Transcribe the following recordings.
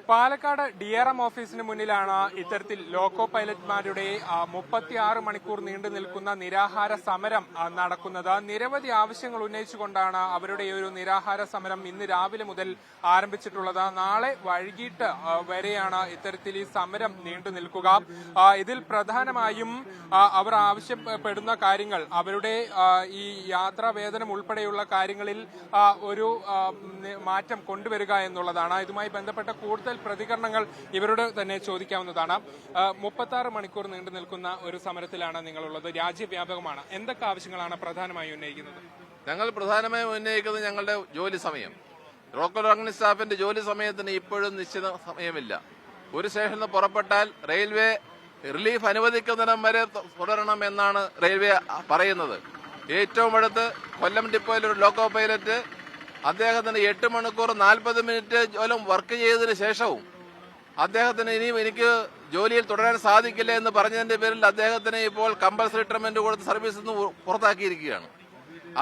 Palakkad DRM ഓഫീസിന് മുന്നിലാണ് ഇത്തരത്തിൽ ലോക്കോ പൈലറ്റ്മാരുടെ 36 മണിക്കൂർ നീണ്ടു നിൽക്കുന്ന നിരാഹാര സമരം നടക്കുന്നത്. നിരവധി ആവശ്യങ്ങൾ ഉന്നയിച്ചുകൊണ്ടാണ് അവരുടെ ഈ ഒരു നിരാഹാര സമരം ഇന്ന് രാവിലെ മുതൽ ആരംഭിച്ചിട്ടുള്ളത്. നാളെ വൈകിട്ട് വരെയാണ് ഇത്തരത്തിൽ ഈ സമരം നീണ്ടു നിൽക്കുക. ഇതിൽ പ്രധാനമായും അവർ ആവശ്യപ്പെടുന്ന കാര്യങ്ങൾ അവരുടെ ഈ യാത്രാ വേതനം ഉൾപ്പെടെയുള്ള കാര്യങ്ങളിൽ ഒരു മാറ്റം കൊണ്ടുവരിക എന്നുള്ളതാണ്. ഇതുമായി ബന്ധപ്പെട്ട കൂടുതൽ പ്രതികരണങ്ങൾ ഇവരോട് തന്നെ ചോദിക്കാവുന്നതാണ്. 36 മണിക്കൂർ നീണ്ടു നിൽക്കുന്ന ഒരു സമരത്തിലാണ് നിങ്ങളുള്ളത്. രാജ്യവ്യാപകമാണ്. എന്തൊക്കെ ആവശ്യങ്ങളാണ് പ്രധാനമായും ഉന്നയിക്കുന്നത്? ഞങ്ങൾ പ്രധാനമായും ഉന്നയിക്കുന്നത് ഞങ്ങളുടെ ജോലി സമയം. ലോക്കൽ ഓർഗനൈസ് സ്റ്റാഫിന്റെ ജോലി സമയത്തിന് ഇപ്പോഴും നിശ്ചിത സമയമില്ല. ഒരു സ്റ്റേഷനിൽ നിന്ന് പുറപ്പെട്ടാൽ റെയിൽവേ റിലീഫ് അനുവദിക്കുന്നിടം വരെ തുടരണം എന്നാണ് റെയിൽവേ പറയുന്നത്. ഏറ്റവും അടുത്ത് കൊല്ലം ഡിപ്പോയിൽ ഒരു ലോക്കോ പൈലറ്റ് അദ്ദേഹത്തിന് 8 മണിക്കൂർ 40 മിനിറ്റ് ജോലം വർക്ക് ചെയ്തതിനു ശേഷവും അദ്ദേഹത്തിന് ഇനിയും എനിക്ക് ജോലിയിൽ തുടരാൻ സാധിക്കില്ല എന്ന് പറഞ്ഞതിന്റെ പേരിൽ അദ്ദേഹത്തിന് ഇപ്പോൾ കമ്പൽസറി റിട്ടയർമെന്റ് കൊടുത്ത് സർവീസിൽ നിന്ന് പുറത്താക്കിയിരിക്കുകയാണ്.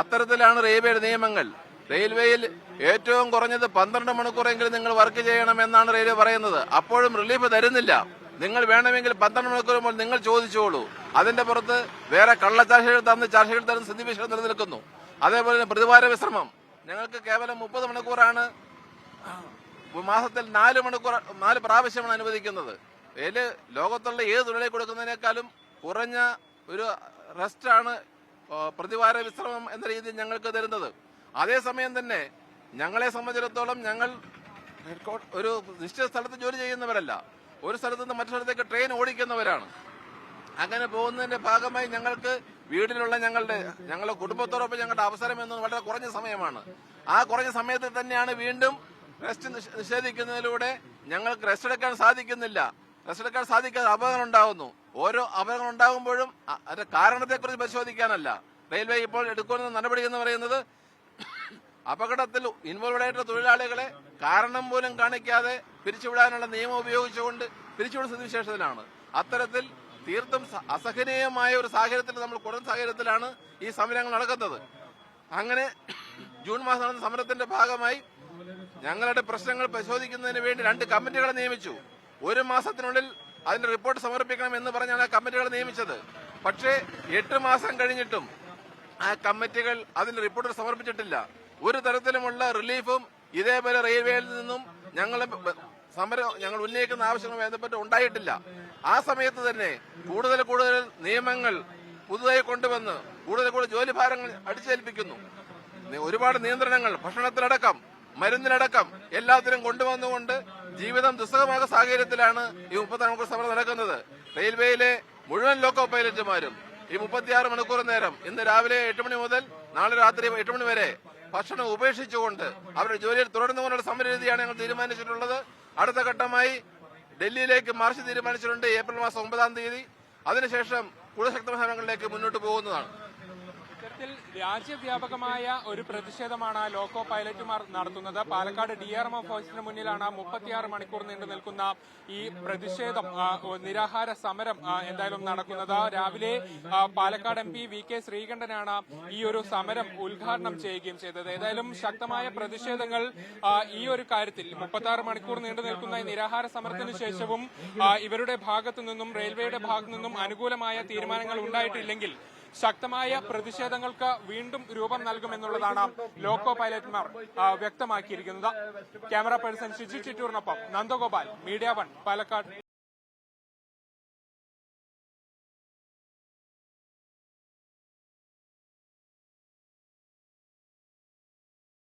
അത്തരത്തിലാണ് റെയിൽവേയുടെ നിയമങ്ങൾ. റെയിൽവേയിൽ ഏറ്റവും കുറഞ്ഞത് 12 മണിക്കൂറെങ്കിലും നിങ്ങൾ വർക്ക് ചെയ്യണമെന്നാണ് റെയിൽവേ പറയുന്നത്. അപ്പോഴും റിലീഫ് തരുന്നില്ല. നിങ്ങൾ വേണമെങ്കിൽ 12 മണിക്കൂർ മുതൽ നിങ്ങൾ ചോദിച്ചോളൂ. അതിന്റെ പുറത്ത് വേറെ കള്ളച്ചാർജുകൾ തരുന്ന സ്ഥിതിവിശേഷം നിലനിൽക്കുന്നു. അതേപോലെ തന്നെ പ്രതിവാര വിശ്രമം ഞങ്ങൾക്ക് കേവലം 30 മണിക്കൂറാണ്. മാസത്തിൽ 4 പ്രാവശ്യമാണ് അനുവദിക്കുന്നത്. ലോകത്തുള്ള ഏത് തൊഴിലാളി കൊടുക്കുന്നതിനേക്കാളും കുറഞ്ഞ ഒരു റെസ്റ്റാണ് പ്രതിവാര വിശ്രമം എന്ന രീതിയിൽ ഞങ്ങൾക്ക് തരുന്നത്. അതേസമയം തന്നെ ഞങ്ങളെ സംബന്ധിച്ചിടത്തോളം ഞങ്ങൾ ഒരു നിശ്ചിത സ്ഥലത്ത് ജോലി ചെയ്യുന്നവരല്ല. ഒരു സ്ഥലത്ത് നിന്ന് മറ്റു സ്ഥലത്തേക്ക് ട്രെയിൻ ഓടിക്കുന്നവരാണ്. അങ്ങനെ പോകുന്നതിന്റെ ഭാഗമായി ഞങ്ങൾക്ക് വീട്ടിലുള്ള ഞങ്ങളുടെ കുടുംബത്തോടൊപ്പം ഞങ്ങളുടെ അവസരം എന്നത് വളരെ കുറഞ്ഞ സമയമാണ്. ആ കുറഞ്ഞ സമയത്തിൽ തന്നെയാണ് വീണ്ടും റെസ്റ്റ് നിഷേധിക്കുന്നതിലൂടെ ഞങ്ങൾക്ക് റെസ്റ്റ് എടുക്കാൻ സാധിക്കുന്നില്ല. റെസ്റ്റ് എടുക്കാൻ സാധിക്കാതെ അപകടങ്ങൾ ഉണ്ടാകുന്നു. ഓരോ അപകടങ്ങൾ ഉണ്ടാകുമ്പോഴും അതിന്റെ കാരണത്തെക്കുറിച്ച് പരിശോധിക്കാനല്ല റെയിൽവേ ഇപ്പോൾ എടുക്കുന്ന നടപടി എന്ന് പറയുന്നത് അപകടത്തിൽ ഇൻവോൾവ് ആയിട്ടുള്ള തൊഴിലാളികളെ കാരണം പോലും കാണിക്കാതെ പിരിച്ചുവിടാനുള്ള നിയമം ഉപയോഗിച്ചുകൊണ്ട് പിരിച്ചുവിടുന്ന സ്ഥിതിവിശേഷത്തിലാണ്. അത്തരത്തിൽ തീർത്തും അസഹനീയമായ ഒരു സാഹചര്യത്തിൽ നമ്മൾ കൊടുക്കുന്ന സാഹചര്യത്തിലാണ് ഈ സമരങ്ങൾ നടക്കുന്നത്. അങ്ങനെ ജൂൺ മാസം നടന്ന സമരത്തിന്റെ ഭാഗമായി ഞങ്ങളുടെ പ്രശ്നങ്ങൾ പരിശോധിക്കുന്നതിന് വേണ്ടി 2 കമ്മിറ്റികളെ നിയമിച്ചു. 1 മാസത്തിനുള്ളിൽ അതിന്റെ റിപ്പോർട്ട് സമർപ്പിക്കണം എന്ന് പറഞ്ഞാണ് ആ കമ്മിറ്റികളെ നിയമിച്ചത്. പക്ഷേ 8 മാസം കഴിഞ്ഞിട്ടും ആ കമ്മിറ്റികൾ അതിന്റെ റിപ്പോർട്ട് സമർപ്പിച്ചിട്ടില്ല. ഒരു തരത്തിലുമുള്ള റിലീഫും ഇതേപോലെ റെയിൽവേയിൽ നിന്നും ഞങ്ങൾ ഉന്നയിക്കുന്ന ആവശ്യങ്ങളുമായി ബന്ധപ്പെട്ട് ഉണ്ടായിട്ടില്ല. ആ സമയത്ത് തന്നെ കൂടുതൽ നിയമങ്ങൾ പുതുതായി കൊണ്ടുവന്ന് കൂടുതൽ ജോലിഭാരങ്ങൾ അടിച്ചേൽപ്പിക്കുന്നു. ഒരുപാട് നിയന്ത്രണങ്ങൾ ഭക്ഷണത്തിലടക്കം മരുന്നിനടക്കം എല്ലാത്തിനും കൊണ്ടുവന്നുകൊണ്ട് ജീവിതം ദുസ്സഹമായ സാഹചര്യത്തിലാണ് ഈ 36 മണിക്കൂർ സമരം നടക്കുന്നത്. റെയിൽവേയിലെ മുഴുവൻ ലോക്കോ പൈലറ്റുമാരും ഈ 36 മണിക്കൂർ നേരം ഇന്ന് രാവിലെ 8 മണി മുതൽ നാളെ രാത്രി 8 മണി വരെ ഭക്ഷണം ഉപേക്ഷിച്ചുകൊണ്ട് അവരുടെ ജോലിയിൽ തുടർന്നുകൊണ്ടുള്ള സമരരീതിയാണ് ഞങ്ങൾ തീരുമാനിച്ചിട്ടുള്ളത്. അടുത്ത ഘട്ടമായി ഡൽഹിയിലേക്ക് മാർച്ച് തീരുമാനിച്ചിട്ടുണ്ട് ഏപ്രിൽ മാസം 9-ാം തീയതി. അതിനുശേഷം കൂടുതൽ ശക്തമായ സമരങ്ങളിലേക്ക് മുന്നോട്ട് പോകുന്നതാണ്. ഇത്തരത്തിൽ രാജ്യവ്യാപകമായ ഒരു പ്രതിഷേധമാണ് ലോക്കോ പൈലറ്റുമാർ നടത്തുന്നത്. പാലക്കാട് DRM ഓഫീസിന് മുന്നിലാണ് 36 മണിക്കൂർ നീണ്ടു നിൽക്കുന്ന ഈ പ്രതിഷേധം നിരാഹാര സമരം എന്തായാലും നടക്കുന്നത്. രാവിലെ പാലക്കാട് MP VK ശ്രീകണ്ഠനാണ് ഈ ഒരു സമരം ഉദ്ഘാടനം ചെയ്യുകയും ചെയ്തത്. ഏതായാലും ശക്തമായ പ്രതിഷേധങ്ങൾ ഈ ഒരു കാര്യത്തിൽ 36 മണിക്കൂർ നീണ്ടു നിൽക്കുന്ന ഈ നിരാഹാര സമരത്തിന് ശേഷവും ഇവരുടെ ഭാഗത്തു നിന്നും റെയിൽവേയുടെ ഭാഗത്തു നിന്നും അനുകൂലമായ തീരുമാനങ്ങൾ ഉണ്ടായിട്ടില്ലെങ്കിൽ ശക്തമായ പ്രതിഷേധങ്ങൾക്ക് വീണ്ടും രൂപം നൽകുമെന്നുള്ളതാണ് ലോക്കോ പൈലറ്റ്മാർ വ്യക്തമാക്കിയിരിക്കുന്നത്. ക്യാമറ പേഴ്സൺ ഷിജി ചിറ്റൂറിനൊപ്പം നന്ദഗോപാൽ, മീഡിയ 1, പാലക്കാട്.